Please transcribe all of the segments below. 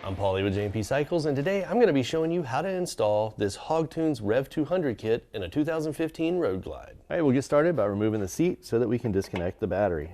I'm Paulie with J&P Cycles, and today I'm going to be showing you how to install this Hogtunes Rev 200 kit in a 2015 Road Glide. All right, we'll get started by removing the seat so that we can disconnect the battery.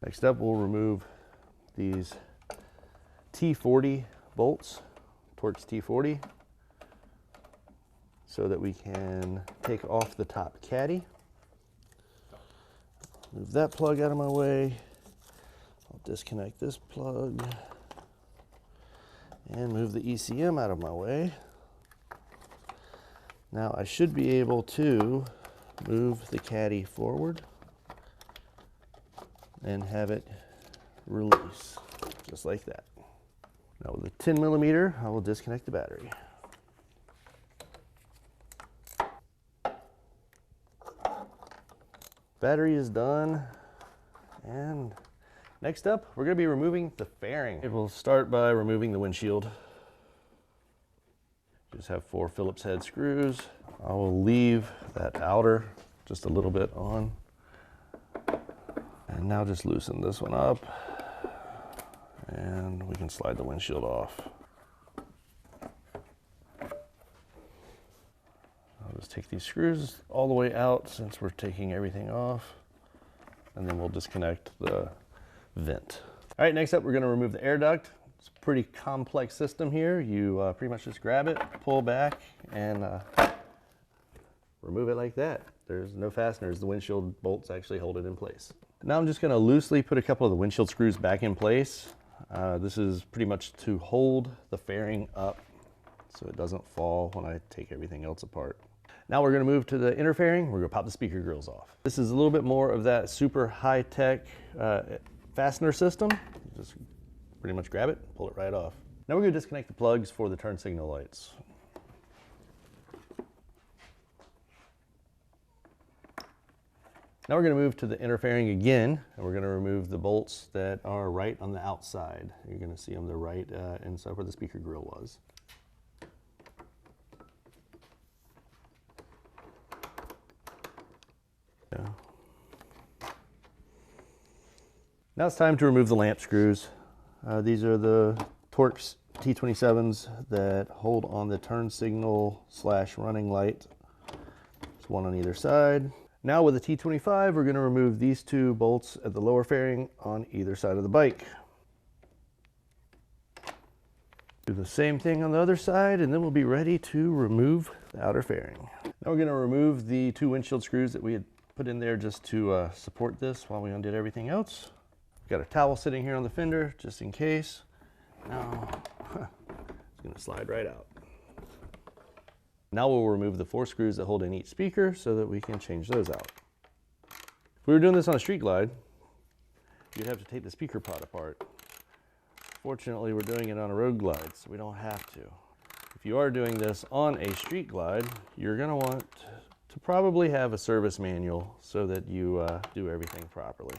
Next up, we'll remove these T40 bolts, Torx T40, so that we can take off the top caddy. Move that plug out of my way. I'll disconnect this plug and move the ECM out of my way. Now I should be able to move the caddy forward and have it release, just like that. Now with a 10mm, I will disconnect the battery. Battery is done, and next up, we're going to be removing the fairing. We'll start by removing the windshield. Just have 4 Phillips head screws. I will leave that outer just a little bit on. And now just loosen this one up, and we can slide the windshield off. I'll just take these screws all the way out since we're taking everything off, and then we'll disconnect the vent. All right, next up we're going to remove the air duct. It's a pretty complex system here. You pretty much just grab it, pull back, and remove it like that. There's no fasteners. The windshield bolts actually hold it in place. Now I'm just going to loosely put a couple of the windshield screws back in place. This is pretty much to hold the fairing up so it doesn't fall when I take everything else apart. Now we're going to move to the inner fairing. We're going to pop the speaker grills off. This is a little bit more of that super high-tech fastener system. Just pretty much grab it, pull it right off. Now we're going to disconnect the plugs for the turn signal lights. Now we're going to move to the inner fairing again, and we're going to remove the bolts that are right on the outside. You're going to see them, they're right inside where the speaker grill was. Yeah. Now it's time to remove the lamp screws. These are the Torx T27s that hold on the turn signal / running light. There's one on either side. Now with the T25, we're going to remove these 2 bolts at the lower fairing on either side of the bike. Do the same thing on the other side, and then we'll be ready to remove the outer fairing. Now we're going to remove the 2 windshield screws that we had put in there just to support this while we undid everything else. Got a towel sitting here on the fender just in case. Now it's going to slide right out. Now we'll remove the 4 screws that hold in each speaker so that we can change those out. If we were doing this on a street glide, you'd have to take the speaker pod apart. Fortunately, we're doing it on a road glide, so we don't have to. If you are doing this on a street glide, you're going to want to probably have a service manual so that you do everything properly.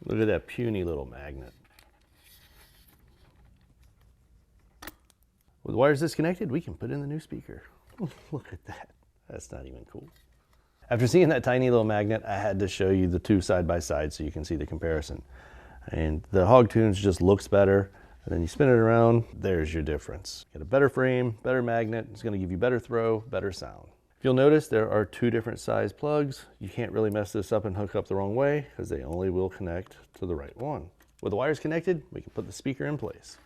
Look at that puny little magnet. With the wires disconnected, we can put in the new speaker. Look at that. That's not even cool. After seeing that tiny little magnet, I had to show you the 2 side by side so you can see the comparison. And the Hogtunes just looks better. And then you spin it around, there's your difference. Get a better frame, better magnet. It's going to give you better throw, better sound. If you'll notice, there are 2 different size plugs. You can't really mess this up and hook up the wrong way because they only will connect to the right one. With the wires connected, we can put the speaker in place.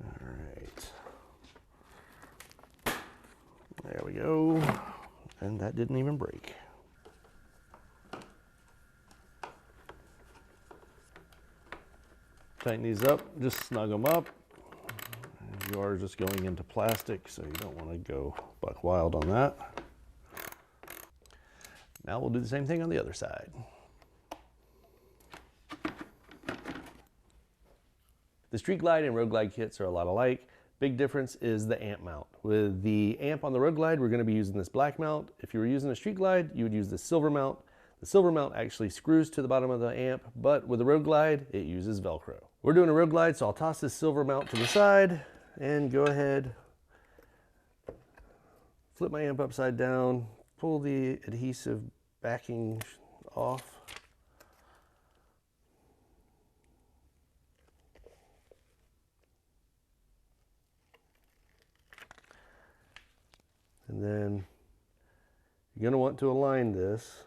All right. There we go. And that didn't even break. Tighten these up, just snug them up. You are just going into plastic, so you don't want to go buck wild on that. Now we'll do the same thing on the other side. The street glide and road glide kits are a lot alike. Big difference is the amp mount. With the amp on the road glide, we're going to be using this black mount. If you were using a street glide, you would use the silver mount. The silver mount actually screws to the bottom of the amp, but with the road glide, it uses Velcro. We're doing a road glide, so I'll toss this silver mount to the side and go ahead, flip my amp upside down, pull the adhesive backing off. And then you're going to want to align this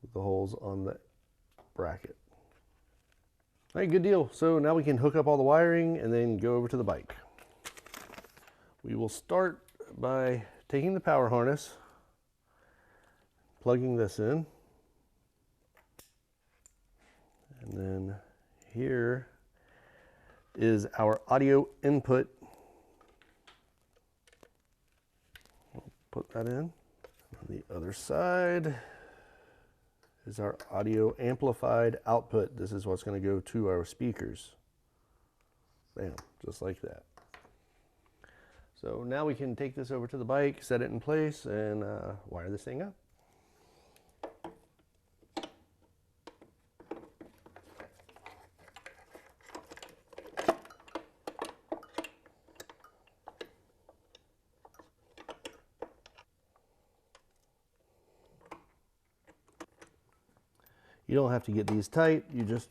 with the holes on the bracket. All right, good deal. So now we can hook up all the wiring and then go over to the bike. We will start by taking the power harness, plugging this in, and then here is our audio input. We'll put that in. On the other side is our audio amplified output. This is what's going to go to our speakers. Bam, just like that. So now we can take this over to the bike, set it in place, and wire this thing up. You don't have to get these tight, you just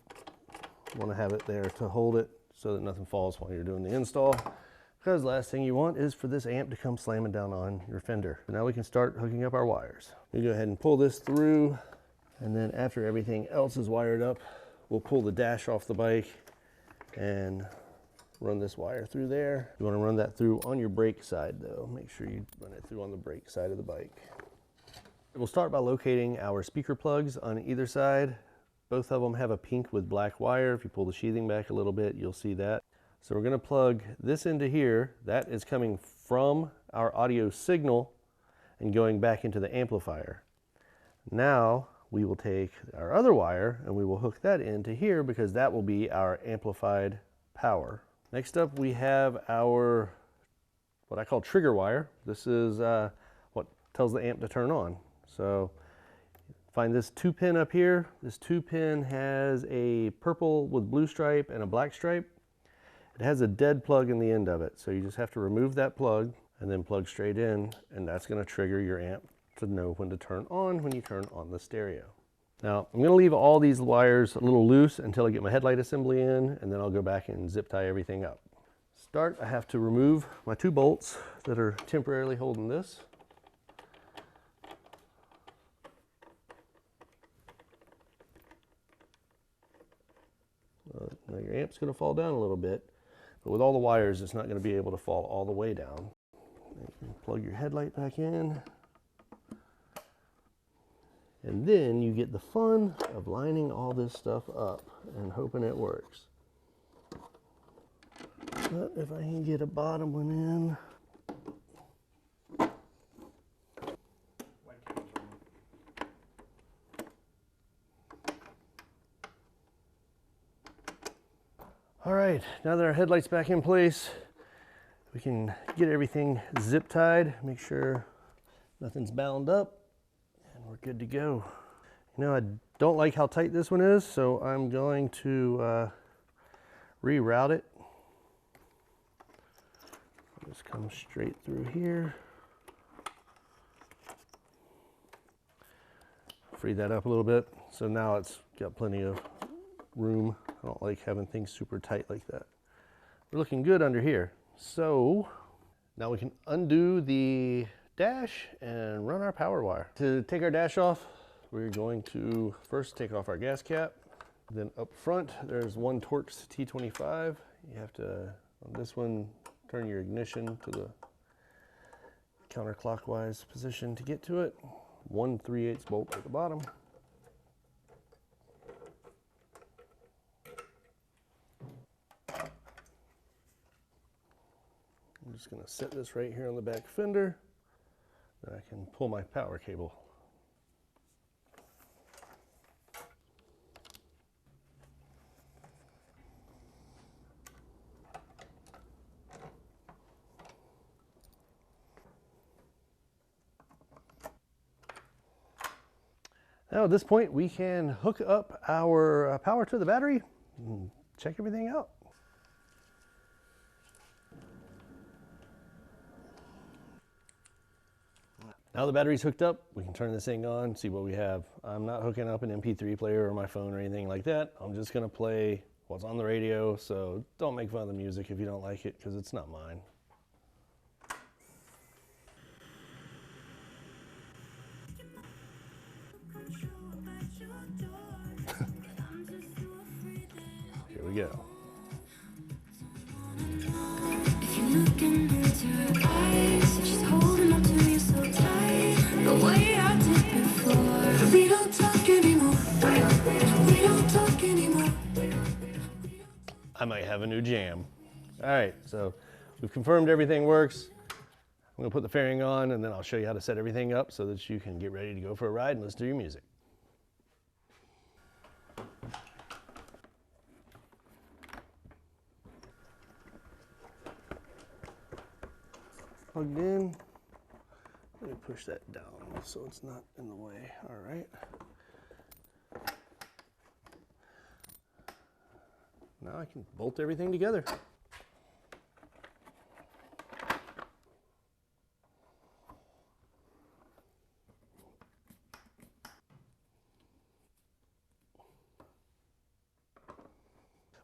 want to have it there to hold it so that nothing falls while you're doing the install. Because the last thing you want is for this amp to come slamming down on your fender. So now we can start hooking up our wires. We go ahead and pull this through, and then after everything else is wired up, we'll pull the dash off the bike and run this wire through there. You want to run that through on your brake side though. Make sure you run it through on the brake side of the bike. We'll start by locating our speaker plugs on either side. Both of them have a pink with black wire. If you pull the sheathing back a little bit, you'll see that. So we're going to plug this into here. That is coming from our audio signal and going back into the amplifier. Now we will take our other wire and we will hook that into here because that will be our amplified power. Next up we have our, what I call trigger wire. This is what tells the amp to turn on. So find this 2-pin up here. This 2-pin has a purple with blue stripe and a black stripe. It has a dead plug in the end of it, so you just have to remove that plug and then plug straight in, and that's going to trigger your amp to know when to turn on when you turn on the stereo. Now, I'm going to leave all these wires a little loose until I get my headlight assembly in, and then I'll go back and zip tie everything up. Start, I have to remove my 2 bolts that are temporarily holding this. Now your amp's going to fall down a little bit, but with all the wires, it's not going to be able to fall all the way down. You can plug your headlight back in, and then you get the fun of lining all this stuff up and hoping it works. But if I can get a bottom one in. All right, now that our headlight's back in place, we can get everything zip tied, make sure nothing's bound up, and we're good to go. You know, I don't like how tight this one is, so I'm going to reroute it. Just come straight through here. Free that up a little bit, so now it's got plenty of room. I don't like having things super tight like that. We're looking good under here. So now we can undo the dash and run our power wire. To take our dash off, we're going to first take off our gas cap. Then up front, there's one Torx T25. You have to, on this one, turn your ignition to the counterclockwise position to get to it. 1 3/8 bolt at the bottom. I'm just going to set this right here on the back fender, then I can pull my power cable. Now at this point we can hook up our power to the battery and check everything out. Now the battery's hooked up, we can turn this thing on, see what we have. I'm not hooking up an MP3 player or my phone or anything like that. I'm just gonna play what's on the radio, so don't make fun of the music if you don't like it, because it's not mine. Here we go. I might have a new jam. All right, so we've confirmed everything works. I'm gonna put the fairing on and then I'll show you how to set everything up so that you can get ready to go for a ride and listen to your music. Plugged in. Let me push that down so it's not in the way. All right. Now I can bolt everything together.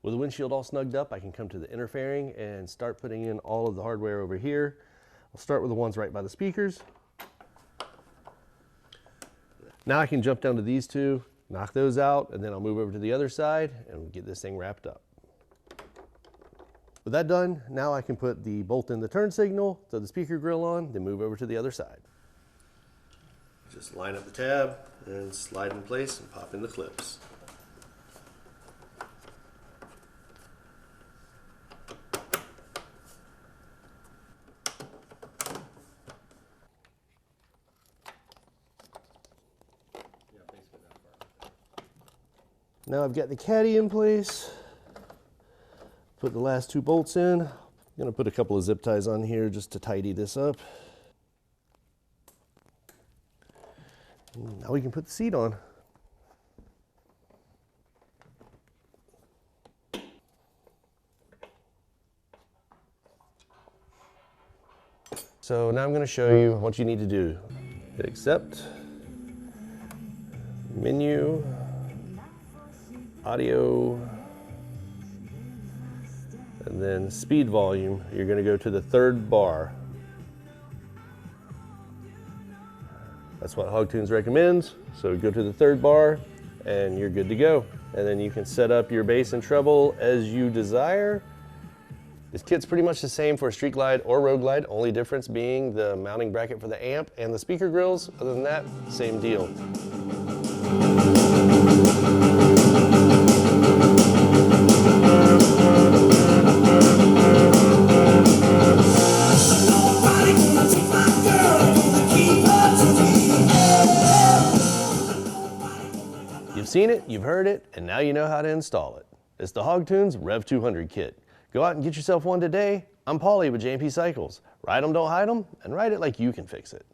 With the windshield all snugged up, I can come to the inner fairing and start putting in all of the hardware over here. I'll start with the ones right by the speakers. Now I can jump down to these two, knock those out, and then I'll move over to the other side and get this thing wrapped up. With that done, now I can put the bolt in the turn signal, throw the speaker grill on, then move over to the other side. Just line up the tab and slide in place and pop in the clips. Now I've got the caddy in place. Put the last two bolts in. I'm gonna put a couple of zip ties on here just to tidy this up. Now we can put the seat on. So now I'm gonna show you what you need to do. Hit accept, menu, audio, and then speed volume. You're going to go to the third bar. That's what Hogtunes recommends. So go to the third bar and you're good to go. And then you can set up your bass and treble as you desire. This kit's pretty much the same for a Street Glide or Road Glide, only difference being the mounting bracket for the amp and the speaker grills. Other than that, same deal. You've seen it, you've heard it, and now you know how to install it. It's the Hogtunes Rev 200 kit. Go out and get yourself one today. I'm Paulie with J&P Cycles. Ride them, don't hide them, and ride it like you can fix it.